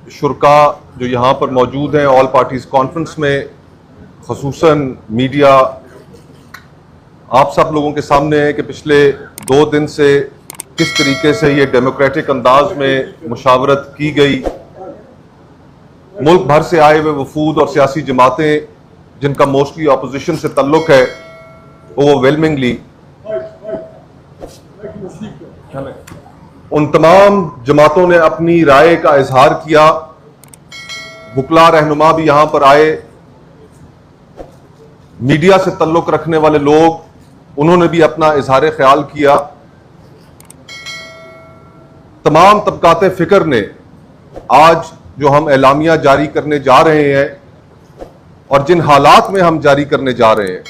शुरका जो यहाँ पर मौजूद हैं ऑल पार्टीज कॉन्फ्रेंस में, ख़ुसूसन मीडिया, आप सब लोगों के सामने है कि पिछले 2 दिन से किस तरीके से ये डेमोक्रेटिक अंदाज में मुशावरत की गई। मुल्क भर से आए हुए वफूद और सियासी जमातें जिनका मोस्टली अपोजिशन से तल्लुक है, ओवरवेलमिंगली उन तमाम जमातों ने अपनी राय का इजहार किया। बुकला रहनुमा भी यहां पर आए, मीडिया से तल्लुक रखने वाले लोग, उन्होंने भी अपना इजहार ख्याल किया। तमाम तबकाते फिक्र ने आज जो हम एलामिया जारी करने जा रहे हैं और जिन हालात में हम जारी करने जा रहे हैं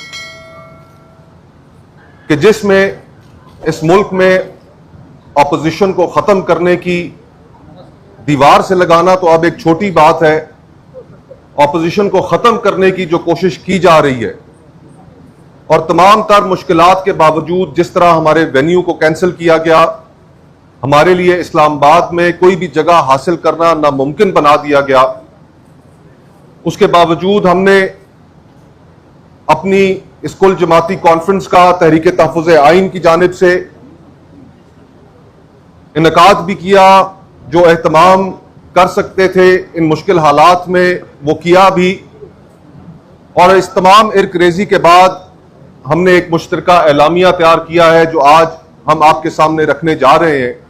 कि जिसमें इस मुल्क में अपोजिशन को खत्म करने की दीवार से लगाना तो अब एक छोटी बात है, अपोजिशन को खत्म करने की जो कोशिश की जा रही है और तमाम तर मुश्किलात के बावजूद जिस तरह हमारे वेन्यू को कैंसिल किया गया, हमारे लिए इस्लामाबाद में कोई भी जगह हासिल करना नामुमकिन बना दिया गया, उसके बावजूद हमने अपनी इस कुल जमाती कॉन्फ्रेंस का तहरीक तहफ़्फ़ुज़ आइन की जानिब से इनकाद भी किया। जो एहतमाम कर सकते थे इन मुश्किल हालात में वो किया भी, और इस तमाम इरकरेजी के बाद हमने एक मुश्तरका एलामिया तैयार किया है जो आज हम आपके सामने रखने जा रहे हैं।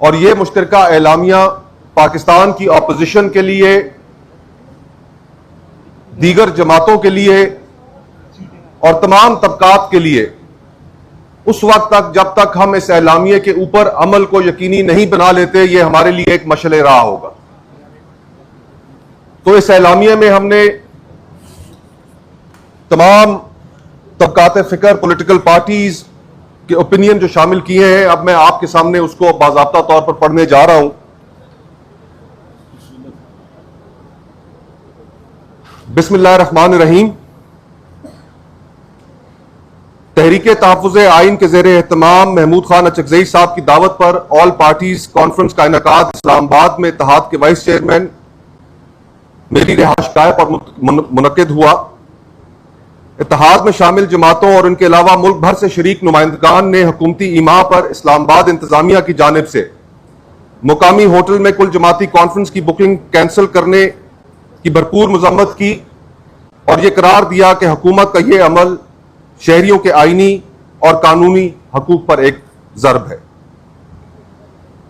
और ये मुश्तरका एलामिया पाकिस्तान की अपोजिशन के लिए, दीगर जमातों के लिए और तमाम तबकात के लिए उस वक्त तक जब तक हम इस एलामिये के ऊपर अमल को यकीनी नहीं बना लेते, ये हमारे लिए एक मशले राह होगा। तो इस एलामिये में हमने तमाम तबकात फिक्र, पॉलिटिकल पार्टीज के ओपिनियन जो शामिल किए हैं, अब मैं आपके सामने उसको बाज़ाब्ता तौर पर पढ़ने जा रहा हूं। बिस्मिल्लाहिर्रहमानिर्रहीम। तहरीक तहफ़्फ़ुज़ आइन के ज़ेरे एहतमाम महमूद खान अचकज़ई साहब की दावत पर ऑल पार्टीज कॉन्फ्रेंस का इनेकाद इस्लामाबाद में इत्तेहाद के वाइस चेयरमैन मेरी रिहाइशगाह पर मुनक्किद हुआ। इत्तेहाद में शामिल जमातों और इनके अलावा मुल्क भर से शरीक नुमाइंदगान ने हुकूमती ईमा पर इस्लामाबाद इंतजामिया की जानिब से मुकामी होटल में कुल जमाती कॉन्फ्रेंस की बुकिंग कैंसिल करने की भरपूर मजम्मत की और यह करार दिया कि हुकूमत का यह अमल शहरियों के आईनी और कानूनी हकूक पर एक ज़र्ब है।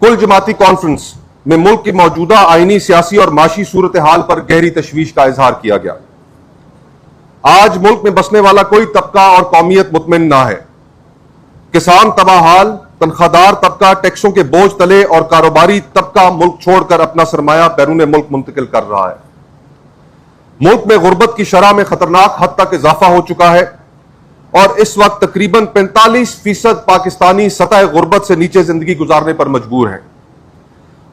कुल जमाती कॉन्फ्रेंस में मुल्क की मौजूदा आईनी, सियासी और माशी सूरत हाल पर गहरी तशवीश का इजहार किया गया। आज मुल्क में बसने वाला कोई तबका और कौमियत मुतमिन ना है। किसान तबाहाल, तनख्वाहदार तबका टैक्सों के बोझ तले और कारोबारी तबका मुल्क छोड़कर अपना सरमाया बैरून मुल्क मुंतकिल कर रहा है। मुल्क में गुर्बत की शरह में खतरनाक हद तक इजाफा हो चुका है और इस वक्त तकरीबन 45% पाकिस्तानी सतह गुर्बत से नीचे जिंदगी गुजारने पर मजबूर हैं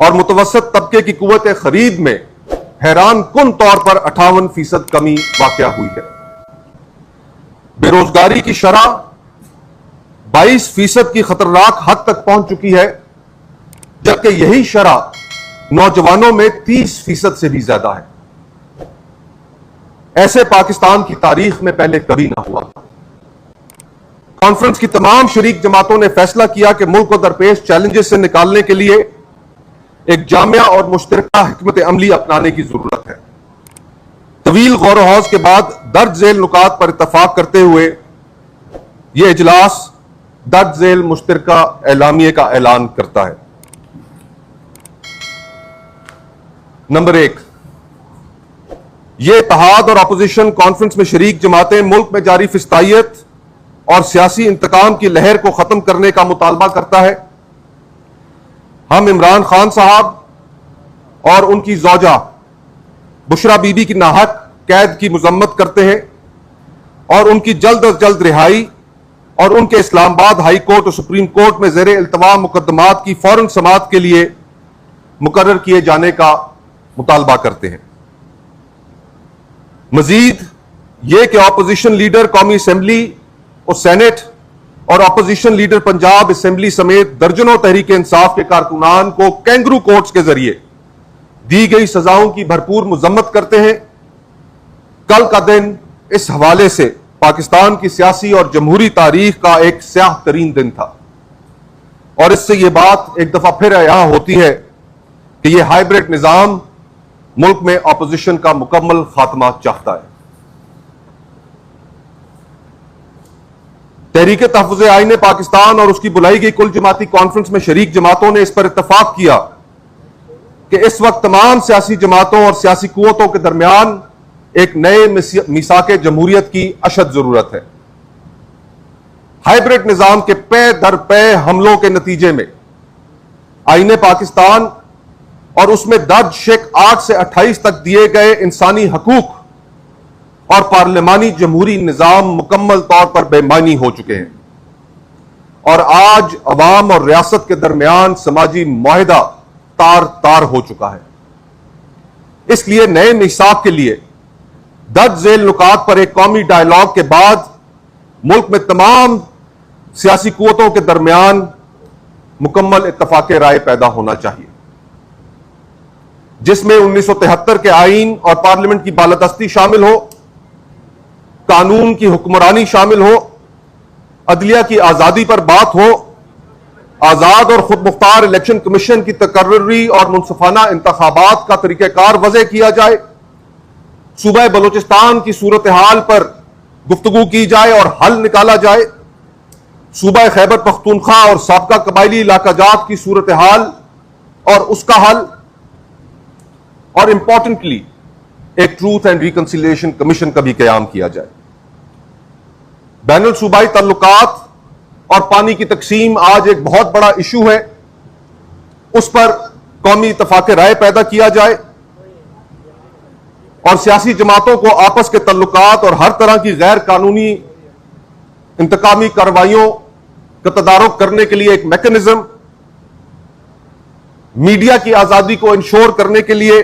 और मुतवसत तबके की कुव्वत खरीद में हैरान कुन तौर पर 58% कमी वाक़या हुई है। बेरोजगारी की शरह 22% की खतरनाक हद तक पहुंच चुकी है, जबकि यही शरह नौजवानों में 30% से भी ज्यादा है। ऐसे पाकिस्तान की तारीख में पहले कभी ना हुआ। कॉन्फ्रेंस की तमाम शरीक जमातों ने फैसला किया कि मुल्क को दरपेश चैलेंजेस से निकालने के लिए एक जामिया और मुश्तरका हिकमत अमली अपनाने की जरूरत है। तवील गौर हौज के बाद दर्ज झेल नुकात पर इत्तफाक करते हुए यह इजलास दर्ज झेल मुश्तरका एलामिये का ऐलान करता है। नंबर 1, यह इत्तेहाद और अपोजिशन कॉन्फ्रेंस में शरीक जमातें मुल्क में जारी फिस्तायत और सियासी इंतकाम की लहर को खत्म करने का मुतालबा करता है। हम इमरान खान साहब और उनकी ज़ौजा बुशरा बीबी की नाहक कैद की मजम्मत करते हैं और उनकी जल्द अज जल्द रिहाई और उनके इस्लामाबाद हाई कोर्ट और सुप्रीम कोर्ट में ज़ेरे इल्तवा मुकदमात की फौरन समाअत के लिए मुकर्रर किए जाने का मुतालबा करते हैं। मजीद यह कि अपोजिशन लीडर कौमी असम्बली और सेनेट और अपोजिशन लीडर पंजाब असेंबली समेत दर्जनों तहरीक इंसाफ के कारकुनान को कैंगरू कोर्ट्स के जरिए दी गई सजाओं की भरपूर मजम्मत करते हैं। कल का दिन इस हवाले से पाकिस्तान की सियासी और जमहूरी तारीख का एक स्याह तरीन दिन था और इससे यह बात एक दफा फिर यहां होती है कि यह हाइब्रिड निजाम मुल्क में अपोजिशन का मुकम्मल खात्मा चाहता है। तहरीक तहफ़्फ़ुज़ आईन पाकिस्तान और उसकी बुलाई गई कुल जमाती कॉन्फ्रेंस में शरीक जमातों ने इस पर इत्तफाक किया कि इस वक्त तमाम सियासी जमातों और सियासी कुव्वतों के दरमियान एक नए मिसाक जमहूरियत की अशद जरूरत है। हाइब्रिड निजाम के पे दर पे हमलों के नतीजे में आईन पाकिस्तान और उसमें दर्ज शेक 8 से 28 तक दिए गए इंसानी हकूक और पार्लिमानी जमहूरी निजाम मुकम्मल तौर पर बेमानी हो चुके हैं और आज अवाम और रियासत के दरमियान समाजी मुआहिदा तार तार हो चुका है। इसलिए नए मिसाक के लिए दर्ज झेल नुकात पर एक कौमी डायलॉग के बाद मुल्क में तमाम सियासी कुव्वतों के दरमियान मुकम्मल इत्तफाक राय पैदा होना चाहिए, जिसमें 1973 के आईन और पार्लियामेंट की बालादस्ती शामिल हो, कानून की हुक्मरानी शामिल हो, अदलिया की आजादी पर बात हो, आजाद और खुद मुख्तार इलेक्शन कमीशन की तकर्री और मुनसफाना इंतखाबात का तरीक़ाकार वज़े किया जाए, सूबा बलूचिस्तान की सूरत हाल पर गुफ्तगू की जाए और हल निकाला जाए, सूबा खैबर पख्तूनख्वा और साबका कबायली इलाकाजात की सूरत हाल और उसका हल, और इंपॉर्टेंटली एक ट्रूथ एंड रिकंसिलिएशन कमीशन का भी क़याम किया जाए। बैनुल सूबाई तल्लुकात और पानी की तकसीम आज एक बहुत बड़ा इशू है, उस पर कौमी इत्तफाक राय पैदा किया जाए और सियासी जमातों को आपस के तल्लुकात और हर तरह की गैर कानूनी इंतकामी कार्रवाइयों का तदारुक करने के लिए एक मैकेनिज्म, मीडिया की आजादी को इंश्योर करने के लिए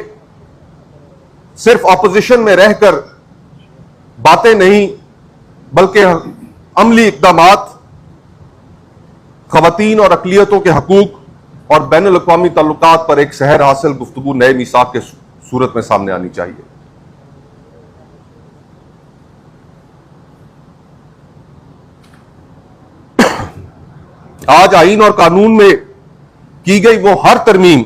सिर्फ ऑपोजिशन में रहकर बातें नहीं बल्कि अमली इक़दामात, ख़वातीन और अक़लियतों के हकूक और बैनुल अक़वामी तल्लुकात पर एक सहर हासिल गुफ्तगू नए मिसाक के सूरत में सामने आनी चाहिए। आज आईन और कानून में की गई वो हर तरमीम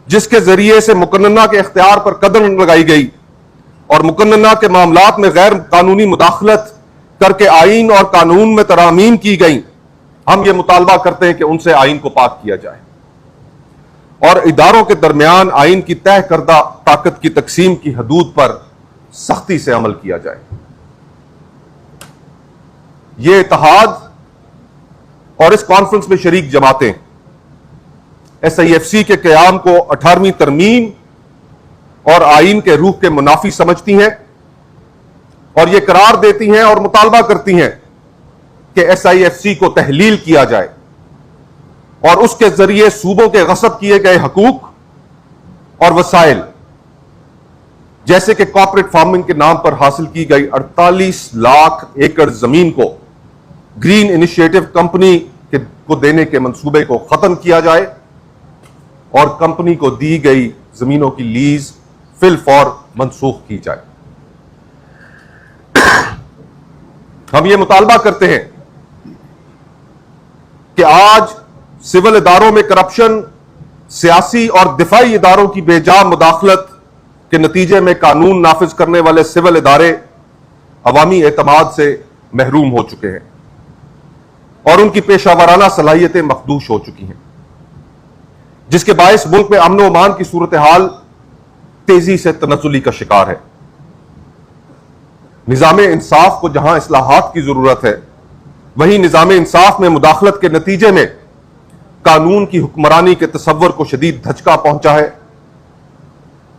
जिसके जरिए से मुकन्नना के इख्तियार पर कदम लगाई गई और मुकन्नना के मामलात में गैर कानूनी मुदाखलत करके आईन और कानून में तरामीम की गई, हम ये मुतालबा करते हैं कि उनसे आईन को पाक किया जाए और इदारों के दरमियान आईन की तय करदा ताकत की तकसीम की हदूद पर सख्ती से अमल किया जाए। ये इत्तेहाद और इस कॉन्फ्रेंस में शरीक जमातें SIFC के क़याम को 18वीं तरमीम और आईन के रूह के मुनाफी समझती हैं और यह करार देती हैं और मुतालबा करती हैं कि SIFC को तहलील किया जाए और उसके जरिए सूबों के गसब किए गए हकूक और वसाइल जैसे कि कॉर्पोरेट फार्मिंग के नाम पर हासिल की गई 48 लाख एकड़ जमीन को ग्रीन इनिशिएटिव कंपनी को देने के मंसूबे को खत्म किया जाए और कंपनी को दी गई जमीनों की लीज फिल फॉर मनसूख की जाए। हम ये मुतालबा करते हैं कि आज सिविल इदारों में करप्शन, सियासी और दिफाई इदारों की बेजा मुदाखलत के नतीजे में कानून नाफिज करने वाले सिविल इदारे अवामी एतमाद से महरूम हो चुके हैं और उनकी पेशावराना सलाहियतें मखदूश हो चुकी हैं, जिसके बायस मुल्क में अमन व अमान की सूरत हाल तेजी से तनज़्ज़ुली का शिकार है। निज़ाम इंसाफ को जहां इस्लाहात की जरूरत है, वहीं निज़ाम इंसाफ में मुदाखलत के नतीजे में कानून की हुक्मरानी के तसव्वुर को शदीद धचका पहुंचा है,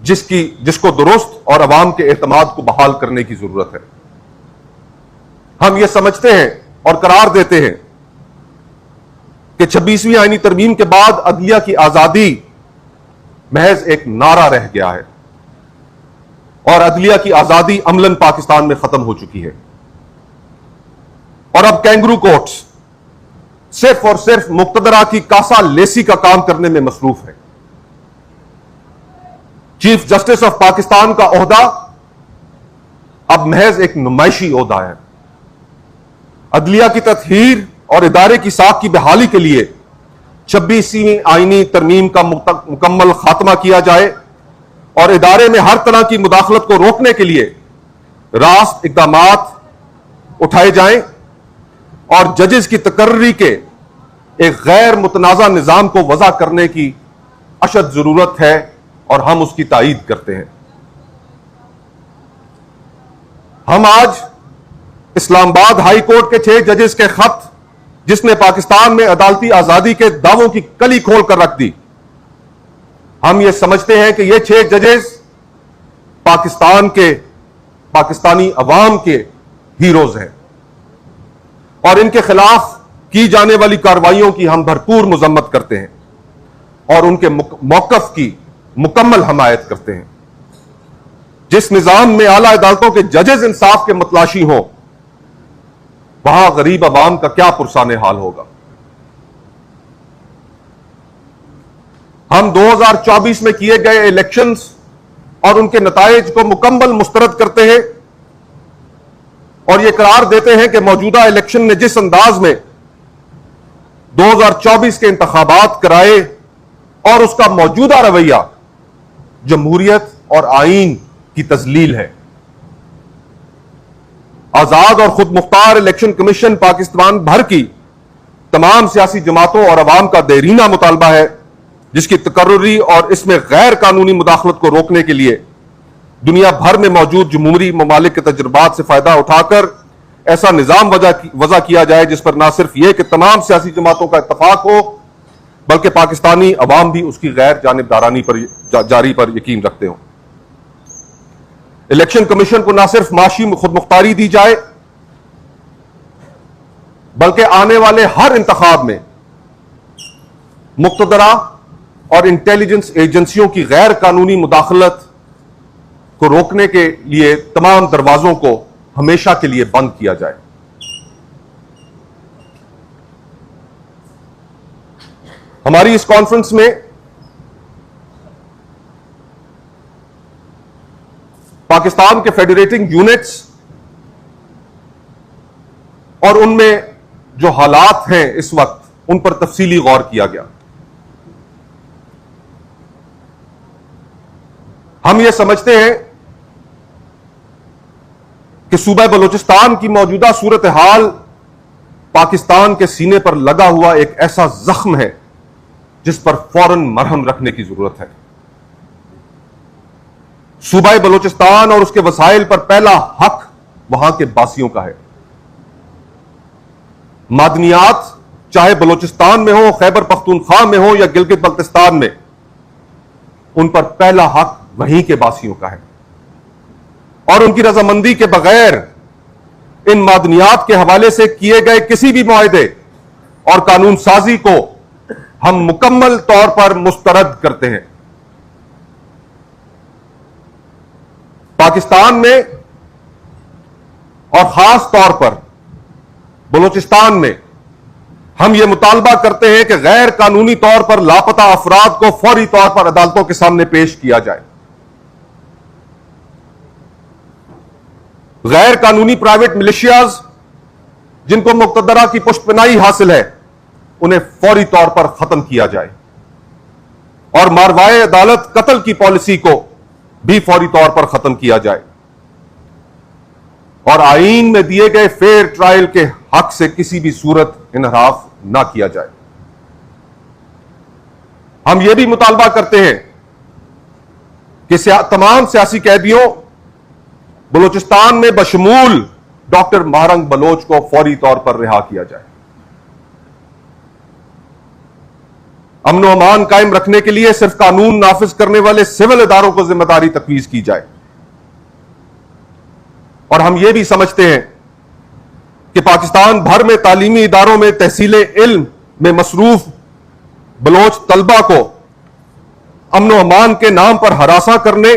जिसको दुरुस्त और अवाम के एतमाद को बहाल करने की जरूरत है। हम ये समझते हैं और करार देते हैं कि 26वीं आईनी तरमीम के बाद अदलिया की आजादी महज एक नारा रह गया है और अदलिया की आजादी अमलन पाकिस्तान में खत्म हो चुकी है और अब कैंगरू कोर्ट्स सिर्फ और सिर्फ मुक्तदरा की कासा लेसी का काम करने में मसरूफ है। चीफ जस्टिस ऑफ पाकिस्तान का ओहदा अब महज एक नुमाइशी ओहदा है। अदलिया की तत्हीर और इदारे की साख की बहाली के लिए 26वीं आईनी तरमीम का मुकम्मल खात्मा किया जाए और इदारे में हर तरह की मुदाखलत को रोकने के लिए रास्त इक़दामात उठाए जाएं और जजेस की तकर्री के एक गैर मुतनाज़ा निज़ाम को वज़ा करने की अशद जरूरत है और हम उसकी तायीद करते हैं। हम आज इस्लामाबाद हाई कोर्ट के 6 जजेस के खत, जिसने पाकिस्तान में अदालती आजादी के दावों की कली खोल कर रख दी, हम ये समझते हैं कि ये 6 जजेस पाकिस्तानी अवाम के हीरोज हैं और इनके खिलाफ की जाने वाली कार्रवाइयों की हम भरपूर मजम्मत करते हैं और उनके मौकफ की मुकम्मल हमायत करते हैं। जिस निजाम में आला अदालतों के जजेस इंसाफ के मतलाशी हों, वहां गरीब अवाम का क्या पुरसाने हाल होगा। हम 2024 में किए गए इलेक्शंस और उनके नताइज को मुकम्मल मुस्तरद करते हैं और यह करार देते हैं कि मौजूदा इलेक्शन ने जिस अंदाज में 2024 के इंतखाबात कराए और उसका मौजूदा रवैया जमहूरियत और आईन की तजलील है। आजाद और खुद मुख्तार इलेक्शन कमीशन पाकिस्तान भर की तमाम सियासी जमातों और अवाम का देरीना मुतालबा है, जिसकी तकर्रुरी और इसमें गैर कानूनी मुदाखलत को रोकने के लिए दुनिया भर में मौजूद जमहूरी ममालिक के तजुर्बात से फायदा उठाकर ऐसा निजाम वज़ा किया जाए जिस पर ना सिर्फ यह कि तमाम सियासी जमातों का इत्तफाक हो, बल्कि पाकिस्तानी अवाम भी उसकी गैर जानिबदारानी पर जारी पर यकीन रखते हो। इलेक्शन कमीशन को ना सिर्फ माशी खुद मुख्तारी दी जाए, बल्कि आने वाले हर इंतखाब में मुक्तदरा और इंटेलिजेंस एजेंसियों की गैर कानूनी मुदाखलत को रोकने के लिए तमाम दरवाजों को हमेशा के लिए बंद किया जाए। हमारी इस कॉन्फ्रेंस में पाकिस्तान के फेडरेटिंग यूनिट्स और उनमें जो हालात हैं इस वक्त, उन पर तफसीली गौर किया गया। हम ये समझते हैं कि सूबा बलूचिस्तान की मौजूदा सूरत हाल पाकिस्तान के सीने पर लगा हुआ एक ऐसा जख्म है जिस पर फौरन मरहम रखने की जरूरत है। सूबा बलूचिस्तान और उसके वसाइल पर पहला हक वहां के बासियों का है। मादनियात चाहे बलूचिस्तान में हो, खैबर पख्तूनख्वा में हो या गिलगित बल्तिस्तान में, उन पर पहला हक वहीं के बासियों का है और उनकी रजामंदी के बगैर इन मादनियात के हवाले से किए गए किसी भी मुआहदे और कानून साजी को हम मुकम्मल तौर पर मुस्तरद करते हैं। पाकिस्तान में और खास तौर पर बलूचिस्तान में हम यह मुतालबा करते हैं कि गैर कानूनी तौर पर लापता अफराद को फौरी तौर पर अदालतों के सामने पेश किया जाए। गैर कानूनी प्राइवेट मिलिशियाज जिनको मुक्तदरा की पुष्पनाई हासिल है, उन्हें फौरी तौर पर खत्म किया जाए और मारवाए अदालत कत्ल की पॉलिसी को भी फौरी तौर पर खत्म किया जाए और आईन में दिए गए फेयर ट्रायल के हक से किसी भी सूरत इनहराफ ना किया जाए। हम यह भी मुतालबा करते हैं कि तमाम सियासी कैदियों बलूचिस्तान में बशमूल डॉक्टर महरंग बलोच को फौरी तौर पर रिहा किया जाए। अमन व अमान कायम रखने के लिए सिर्फ कानून नाफिज करने वाले सिविल इदारों को जिम्मेदारी तफवीज की जाए और हम यह भी समझते हैं कि पाकिस्तान भर में तालीमी इदारों में तहसीले इल्म में मसरूफ बलोच तलबा को अमन व अमान के नाम पर हरासा करने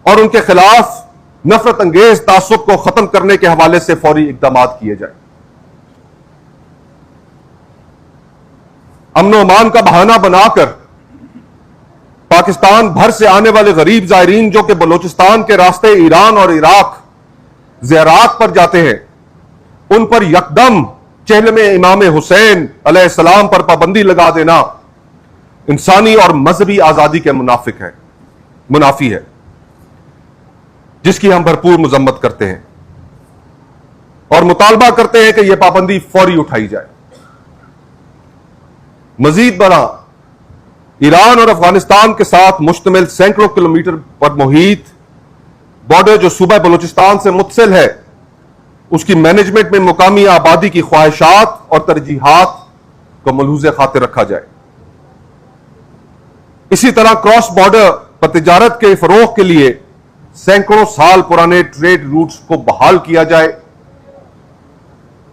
और उनके खिलाफ नफरत अंगेज तासुब को खत्म करने के हवाले से फौरी इकदाम किए जाए। अमन व अमान का बहाना बनाकर पाकिस्तान भर से आने वाले गरीब जायरीन जो कि बलूचिस्तान के रास्ते ईरान और इराक ज़ियारत पर जाते हैं, उन पर यकदम चहलम इमाम हुसैन अलैहिस्सलाम पर पाबंदी लगा देना इंसानी और मजहबी आजादी के मुनाफी है, जिसकी हम भरपूर मजम्मत करते हैं और मुतालबा करते हैं कि यह पाबंदी फौरी उठाई जाए। मजीद बरा ईरान और अफगानिस्तान के साथ मुश्तमिल सैकड़ों किलोमीटर पर मुहित बॉर्डर जो सूबा बलूचिस्तान से मुत्सिल है, उसकी मैनेजमेंट में मुकामी आबादी की ख्वाहिशात और तरजीहात को मलहूज़े खातिर रखा जाए। इसी तरह क्रॉस बॉर्डर पर तिजारत के फरोग के लिए सैकड़ों साल पुराने ट्रेड रूट्स को बहाल किया जाए,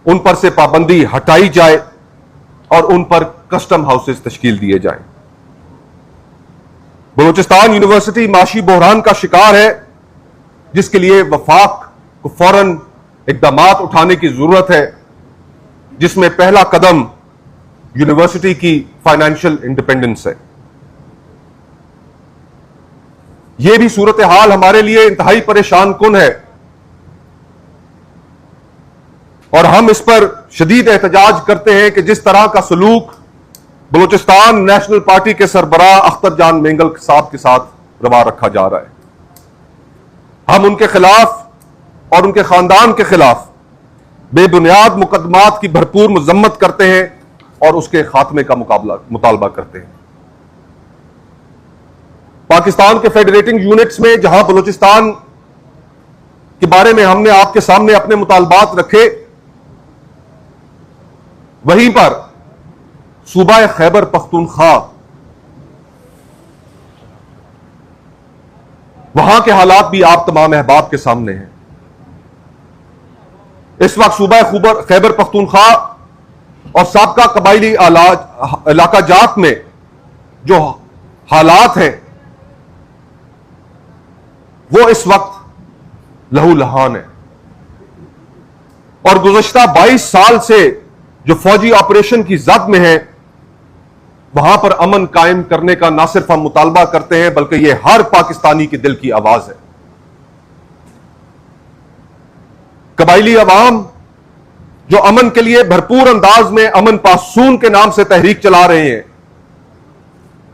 उन पर से पाबंदी हटाई जाए और उन पर कस्टम हाउसेस तश्कील दिए जाएं। बलूचिस्तान यूनिवर्सिटी माशी बहरान का शिकार है, जिसके लिए वफाक को फौरन इक़दामात उठाने की जरूरत है, जिसमें पहला कदम यूनिवर्सिटी की फाइनेंशियल इंडिपेंडेंस है। यह भी सूरत हाल हमारे लिए इंतहाई परेशान कुन है और हम इस पर शदीद एहतजाज करते हैं कि जिस तरह का सलूक बलूचिस्तान नेशनल पार्टी के सरबराह अख्तर जान मेंगल साहब के साथ रवा रखा जा रहा है, हम उनके खिलाफ और उनके खानदान के खिलाफ बेबुनियाद मुकदमात की भरपूर मजम्मत करते हैं और उसके खात्मे का मुतालबा करते हैं। पाकिस्तान के फेडरेटिंग यूनिट्स में जहां बलूचिस्तान के बारे में हमने आपके सामने अपने मुतालबात रखे, वहीं पर सूबा खैबर पख्तूनख्वा वहां के हालात भी आप तमाम अहबाब के सामने हैं। इस वक्त सूबा खैबर पख्तूनख्वा और साबका कबायली इलाका जात में जो हालात हैं वो इस वक्त लहू लहान है और गुज़श्ता 22 साल से जो फौजी ऑपरेशन की जद में है, वहां पर अमन कायम करने का ना सिर्फ हम मुतालबा करते हैं बल्कि यह हर पाकिस्तानी के दिल की आवाज है। कबायली अवाम जो अमन के लिए भरपूर अंदाज में अमन पासून के नाम से तहरीक चला रहे हैं,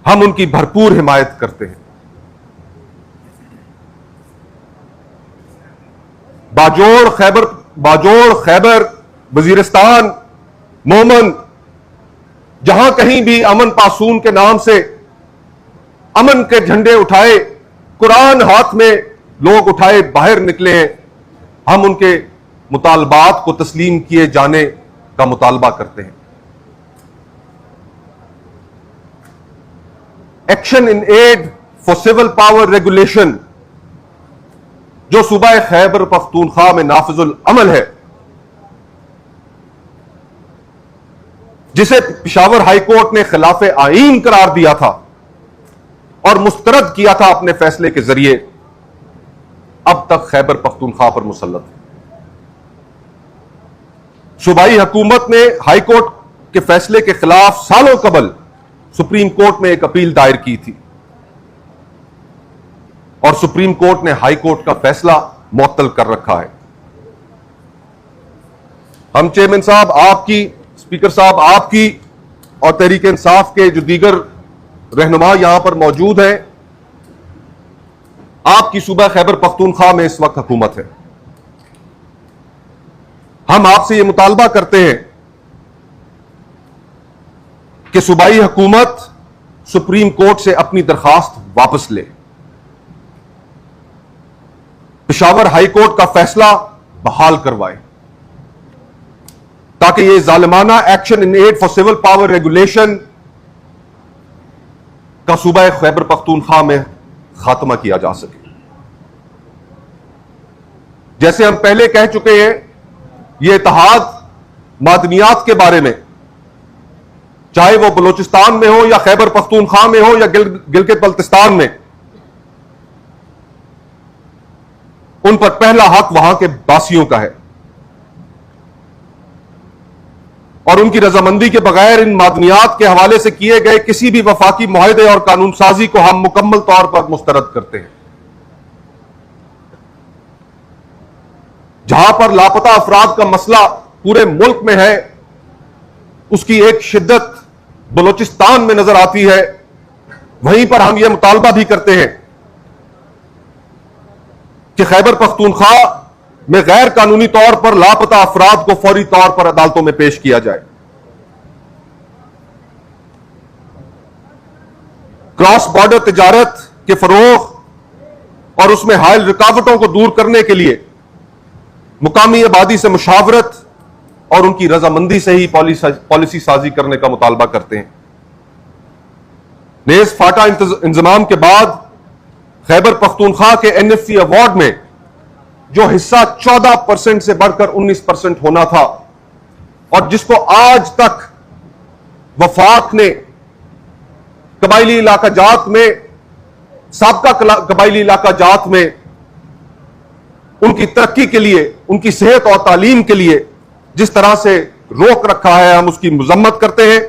हम उनकी भरपूर हिमायत करते हैं। बाजोड़ खैबर वजीरिस्तान मोमन जहां कहीं भी अमन पासून के नाम से अमन के झंडे उठाए, कुरान हाथ में लोग उठाए बाहर निकले हैं, हम उनके मुतालबात को तस्लीम किए जाने का मुतालबा करते हैं। Action in aid for civil power regulation जो सूबा खैबर पख्तूनख्वा में नाफिजुल अमल है, जिसे पेशावर हाई कोर्ट ने खिलाफ आईन करार दिया था और मुस्तरद किया था अपने फैसले के जरिए, अब तक खैबर पख्तूनख्वा पर मुसल्लत है। सूबाई हुकूमत ने हाई कोर्ट के फैसले के खिलाफ सालों कबल सुप्रीम कोर्ट में एक अपील दायर की थी और सुप्रीम कोर्ट ने हाई कोर्ट का फैसला मुअत्तल कर रखा है। हम चेयरमैन साहब आपकी, स्पीकर साहब आपकी और तहरीक इंसाफ के जो दीगर रहनुमा यहां पर मौजूद हैं, आपकी सूबा खैबर पख्तूनख्वा में इस वक्त हुकूमत है। हम आपसे यह मुतालबा करते हैं कि सूबाई हुकूमत सुप्रीम कोर्ट से अपनी दरखास्त वापस ले, पेशावर हाई कोर्ट का फैसला बहाल करवाए, ताकि यह जालिमाना action in aid for civil power regulation का सूबा खैबर पख्तूनख्वा में खात्मा किया जा सके। जैसे हम पहले कह चुके हैं, यह इत्तेहाद मादनियात के बारे में, चाहे वो बलूचिस्तान में हो या खैबर पख्तूनख्वा में हो या गिलगित बल्तिस्तान में, उन पर पहला हक वहां के बासियों का है और उनकी रजामंदी के बगैर इन मादनियात के हवाले से किए गए किसी भी वफाकी मुआहदे और कानून साजी को हम मुकम्मल तौर पर मुस्तरद करते हैं। जहां पर लापता अफराद का मसला पूरे मुल्क में है, उसकी एक शिद्दत बलोचिस्तान में नजर आती है, वहीं पर हम यह मुतालबा भी करते हैं कि खैबर पख्तूनख्वा में गैर कानूनी तौर पर लापता अफराद को फौरी तौर पर अदालतों में पेश किया जाए। क्रॉस बॉर्डर तिजारत के फरोग और उसमें हायल रुकावटों को दूर करने के लिए मुकामी आबादी से मुशावरत और उनकी रजामंदी से ही पॉलिसी साजी करने का मुतालबा करते हैं। नेज फाटा इंतजाम के बाद खैबर पख्तूनख्वा के एनएफसी अवार्ड में जो हिस्सा 14% से बढ़कर 19% होना था और जिसको आज तक वफाक ने कबायली इलाका जात में, साबका कबायली इलाका जात में उनकी तरक्की के लिए, उनकी सेहत और तालीम के लिए जिस तरह से रोक रखा है, हम उसकी मजम्मत करते हैं।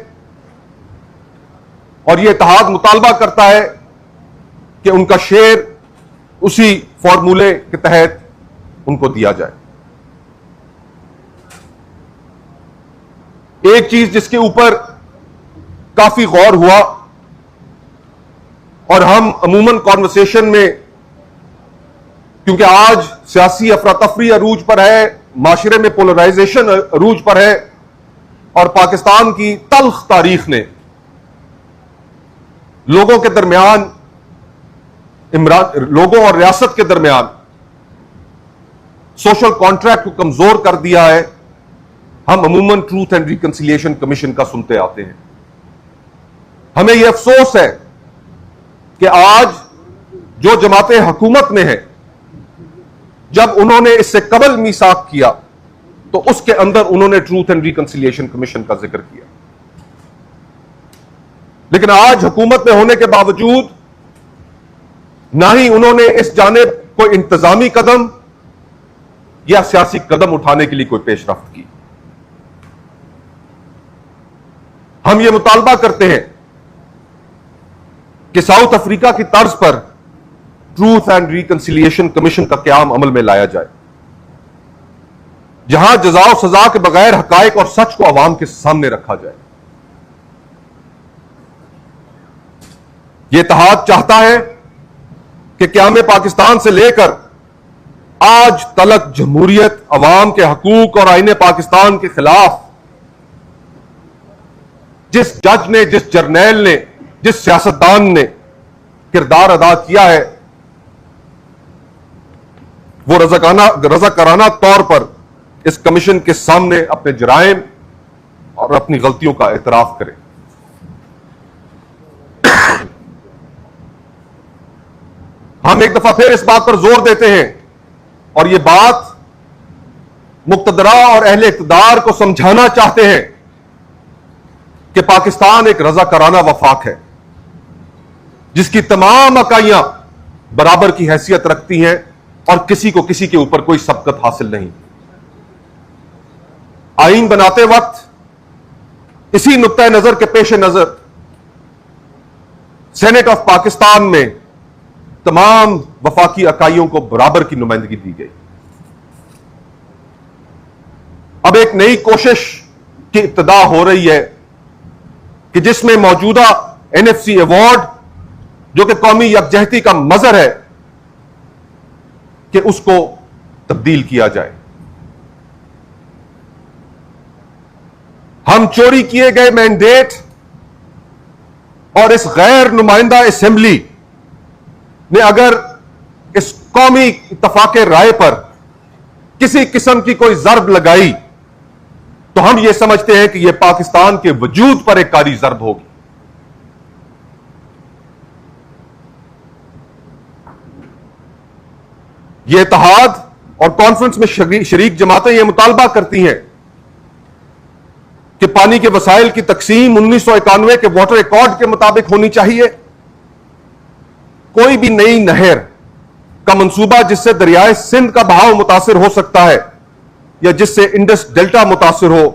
और यह इत्तेहाद मुतालबा करता है कि उनका शेयर उसी फॉर्मूले के तहत उनको दिया जाए। एक चीज जिसके ऊपर काफी गौर हुआ और हम अमूमन कॉन्वर्सेशन में, क्योंकि आज सियासी अफरा तफरी अरूज पर है, माशरे में पोलराइजेशन अरूज पर है और पाकिस्तान की तल्ख तारीख ने लोगों के दरमियान, लोगों और रियासत के दरमियान सोशल कॉन्ट्रैक्ट को कमजोर कर दिया है। हम अमूमन ट्रूथ एंड रिकंसिलिएशन कमीशन का सुनते आते हैं। हमें यह अफसोस है कि आज जो जमातें हुकूमत में है, जब उन्होंने इससे कबल मीसाक किया तो उसके अंदर उन्होंने ट्रूथ एंड रिकंसिलिएशन कमीशन का जिक्र किया, लेकिन आज हुकूमत में होने के बावजूद ना ही उन्होंने इस जानिब कोई इंतजामी कदम या सियासी कदम उठाने के लिए कोई पेशरफ्त की। हम यह मुतालबा करते हैं कि साउथ अफ्रीका की तर्ज पर ट्रूथ एंड रिकंसिलिएशन कमीशन का क़याम अमल में लाया जाए, जहां जज़ा और सजा के बगैर हकायक और सच को अवाम के सामने रखा जाए। यह इत्तेहाद चाहता है कि क़याम पाकिस्तान से लेकर आज तलक जमहूरियत, अवाम के हकूक और आईने पाकिस्तान के खिलाफ जिस जज ने, जिस जर्नैल ने, जिस सियासतदान ने किरदार अदा किया है, वो रज़ाकाराना तौर पर इस कमीशन के सामने अपने जराइम और अपनी गलतियों का एतराफ करें। हम एक दफा फिर इस बात पर जोर देते हैं और यह बात मुक्तदरा और अहले इक़्तिदार को समझाना चाहते हैं कि पाकिस्तान एक रज़ाकाराना वफाक है जिसकी तमाम इकाइयां बराबर की हैसियत रखती हैं और किसी को किसी के ऊपर कोई सबकत हासिल नहीं। आईन बनाते वक्त इसी नुक्ता नजर के पेश नजर सेनेट ऑफ पाकिस्तान में तमाम वफाकी इकाइयों को बराबर की नुमाइंदगी दी गई। अब एक नई कोशिश की इब्तिदा हो रही है कि जिसमें मौजूदा एनएफसी अवार्ड, जो कि कौमी यकजहती का मजहर है, कि उसको तब्दील किया जाए। हम चोरी किए गए मैंडेट और इस गैर नुमाइंदा असेंबली ने अगर इस कौमी इत्तफाक़े राय पर किसी किस्म की कोई जरब लगाई तो हम यह समझते हैं कि यह पाकिस्तान के वजूद पर एक कारी जरब होगी। यह इत्तेहाद और कॉन्फ्रेंस में शरीक जमातें यह मुतालबा करती हैं कि पानी के वसाइल की तकसीम 1991 के वाटर रिकॉर्ड के मुताबिक होनी चाहिए। कोई भी नई नहर का मंसूबा जिससे दरियाए सिंध का बहाव मुतासिर हो सकता है या जिससे इंडस डेल्टा मुतासिर हो,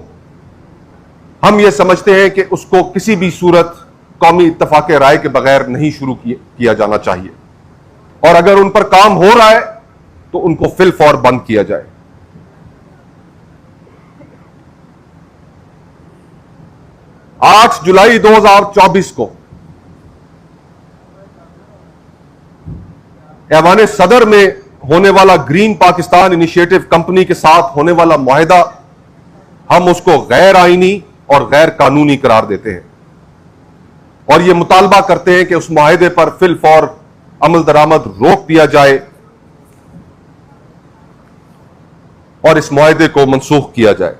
हम ये समझते हैं कि उसको किसी भी सूरत कौमी इत्तफाक राय के बगैर नहीं शुरू किया जाना चाहिए, और अगर उन पर काम हो रहा है तो उनको फिल फौर बंद किया जाए। आठ जुलाई 2024 को ऐवान सदर में होने वाला ग्रीन पाकिस्तान इनिशिएटिव कंपनी के साथ होने वाला मुआहिदा, हम उसको गैर आईनी और गैर कानूनी करार देते हैं और यह मुतालबा करते हैं कि उस मुआहिदे पर फिल फौर अमल दरामद रोक दिया जाए और इस मुआहिदे को मनसूख किया जाए।